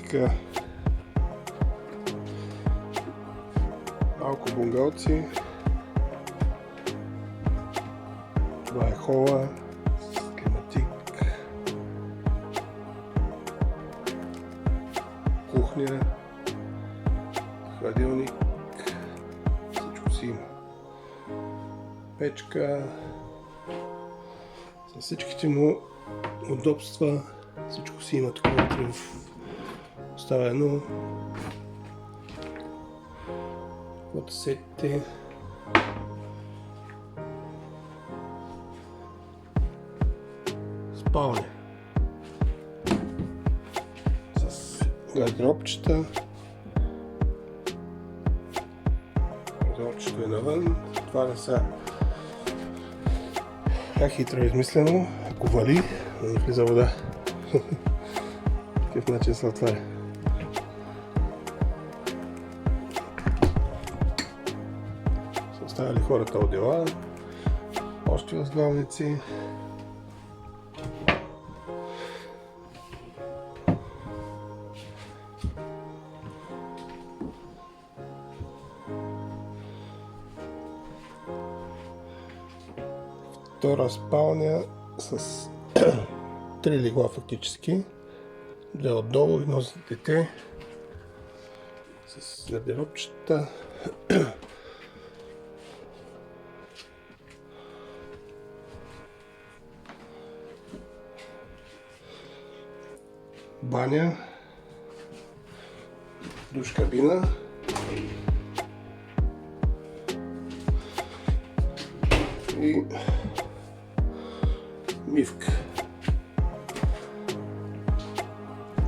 трипка. Малко бунгалци. Това е хола с климатик. Кухня. Хладилник. Всичко си има. Печка. С всичките му удобства. Всичко си има тук вътре оставено. Каквото сетите. Спалня. С гардеробчета. Гардеробчето е навън. Това не са как хитро е измислено. Ако вали, да не влиза вода. Такъв начин се отваря. Са оставили хората одела. Още възглавници. Втора спалня с 3 легла фактически. Две отдолу, едно за дете. С гардеробчета. Баня. Душ кабина. И мивка.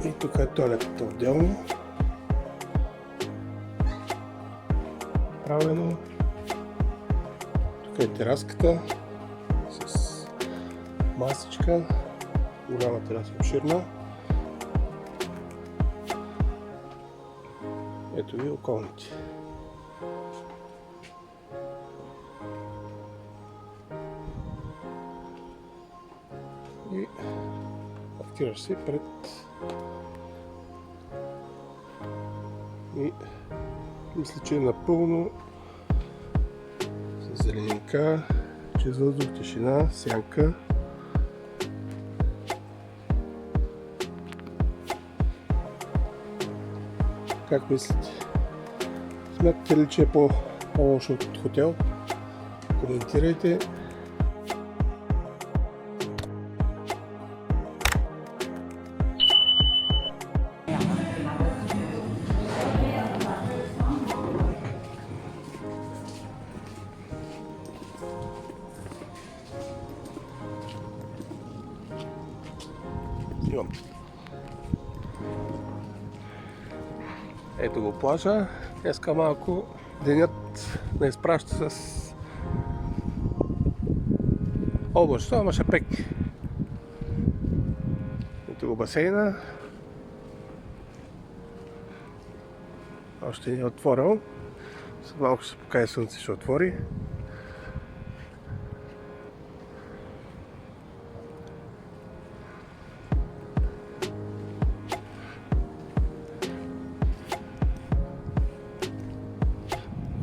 И тук е тоалетната отделно. Правено. Тук е тераската с масичка. Голяма тераса, обширна. Ето ви околните. И активаш се пред и мисля, че е напълно с зеленинка, чрез въздух, тишина, сянка. Как мислите? Смятате ли, че е по-лошо от хотел? Коментирайте. Ето го плажа. Днеска малко денят не изпраща с облачно, ама шапек. Ето го басейна. Още не е отворил. След малко ще се покаже слънце, ще отвори.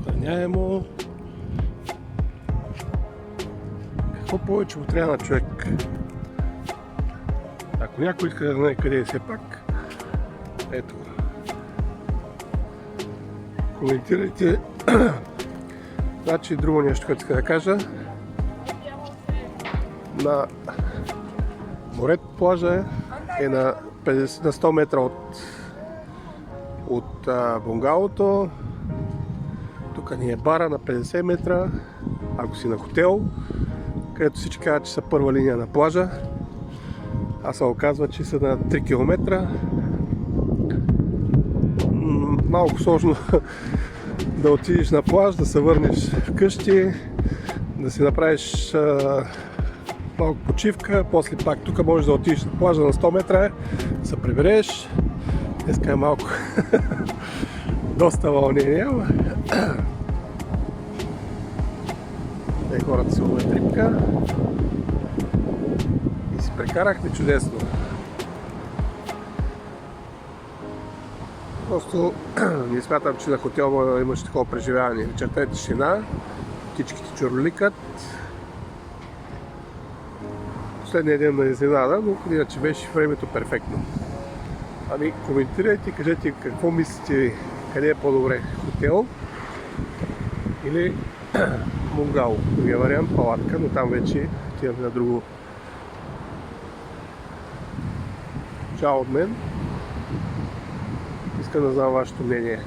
Охраняемо. Какво повече му трябва на човек? Ако някой иска да знае къде е все пак, ето го. Коментирайте. Значи друго нещо, което иска да кажа. На морето плажа е на 100 метра от бунгалото. Тук ни е бара на 50 метра, ако си на хотел, където всички казват, че са първа линия на плажа. Аз се оказва, че са на 3 км. Малко сложно да отидеш на плаж, да се върнеш вкъщи, да си направиш малко почивка, после пак тук можеш да отидеш на плажа на 100 метра, да се прибереш. Днеска е малко доста вълнение. Хората си ловят рибка и си прекарахме чудесно. Просто не смятам, че на хотел имаш такова преживяване. Вечерта е тишина, птичките чурликат. Последния ден на изненада, но иначе беше времето перфектно. Ами, коментирайте, кажете какво мислите, къде е по-добре, хотел или бунгало. Другия вариант, палатка, но там вече отиваме на друго. Чао от мен. Искам да знам вашето мнение.